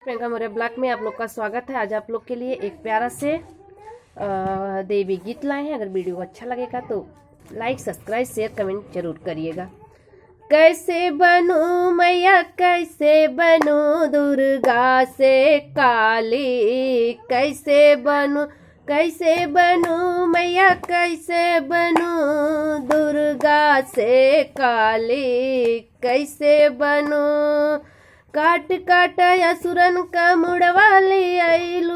Priyanka Maurya blog में आप लोग का स्वागत है। आज आप लोग के लिए एक प्यारा से देवी गीत लाए हैं। अगर वीडियो अच्छा लगेगा तो लाइक, सब्सक्राइब, शेयर, कमेंट जरूर करिएगा। कैसे बनूं मैया, कैसे बनूं दुर्गा से काली, कैसे बनूं मैया, कैसे बनूं दुर्गा से काली, कैसे बनूं। काट काट असुरन का मुड़वा ले आइलू,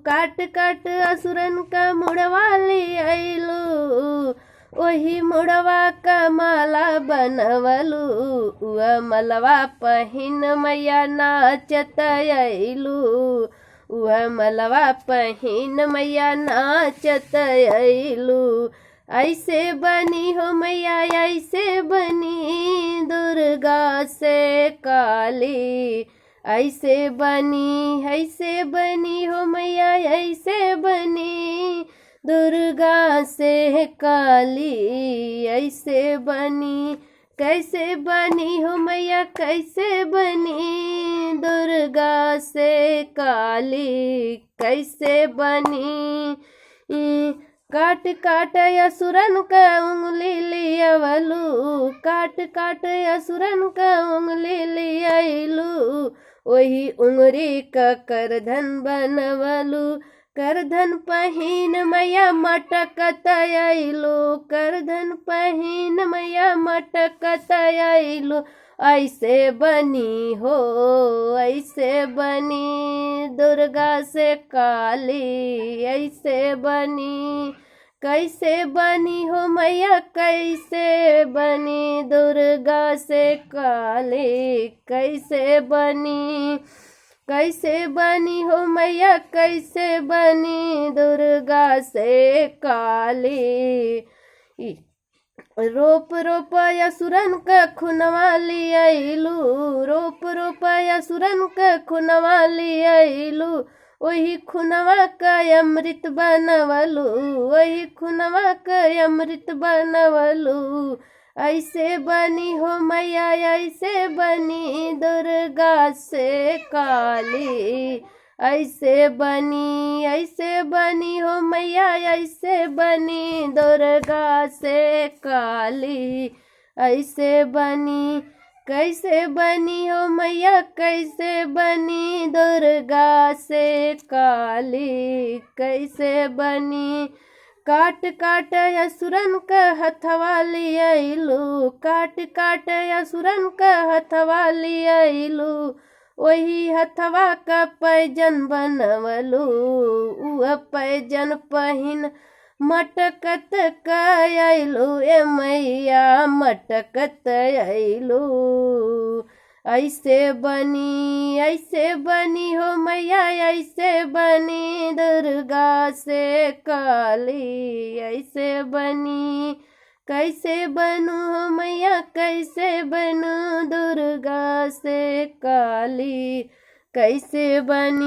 काट काट असुरन का मुड़वा ले आइलू, वही मुड़वा का माला बनवलू, वह मलवा पहिन मैया नाचत आइलू, वह मलवा पहिन मैया नाचत आइलू। ऐसे बनी हो मैया, ऐसे बनी दुर्गा से काली, ऐसे बनी हो मैया, ऐसे बनी दुर्गा से काली, ऐसे बनी। कैसे बनी हो मैया, कैसे बनी दुर्गा से काली, कैसे बनी। काट काट असुरन का उंगली लियावलू, काट काट असुरन का उंगली लियाइलू, वही उंगरी का करधन बनवलू, करधन पहिन मैया मटकत आइलू, करधन पहिन मैया मटकत आइलू। ऐसे बनी हो, ऐसे बनी दुर्गा से काली, ऐसे बनी। कैसे बनी हो मैया, कैसे बनी दुर्गा से काली, कैसे बनी। कैसे बनी हो मैया, कैसे बनी दुर्गा से काली। रोप रोप असुरन का खुनवा लियाइलू, रोप रोप असुरन का खुनवा लियाइलू, वही खुनवा का अमृत बनवलू, वही खुनवा का अमृत बनवलू। ऐसे बनी हो मैया, ऐसे बनी दुर्गा से काली, ऐसे बनी हो मैया, ऐसे बनी दुर्गा से काली, ऐसे बनी। कैसे बनी हो मैया, कैसे बनी दुर्गा से काली, कैसे बनी। काट काट असुरन का हथवा लियाइलू, काट काट असुरन का हथवा लियाइलू, वही हथवा का पैजन बनवलू, वह पैजन पहिन मटकत आइलू, ए मैया मटकत आइलू। ऐसे बनी हो मैया, ऐसे बनी दुर्गा से काली, ऐसे बनी। कैसे बनूं हो मैया, कैसे बनूं दुर्गा से काली, कैसे बनी।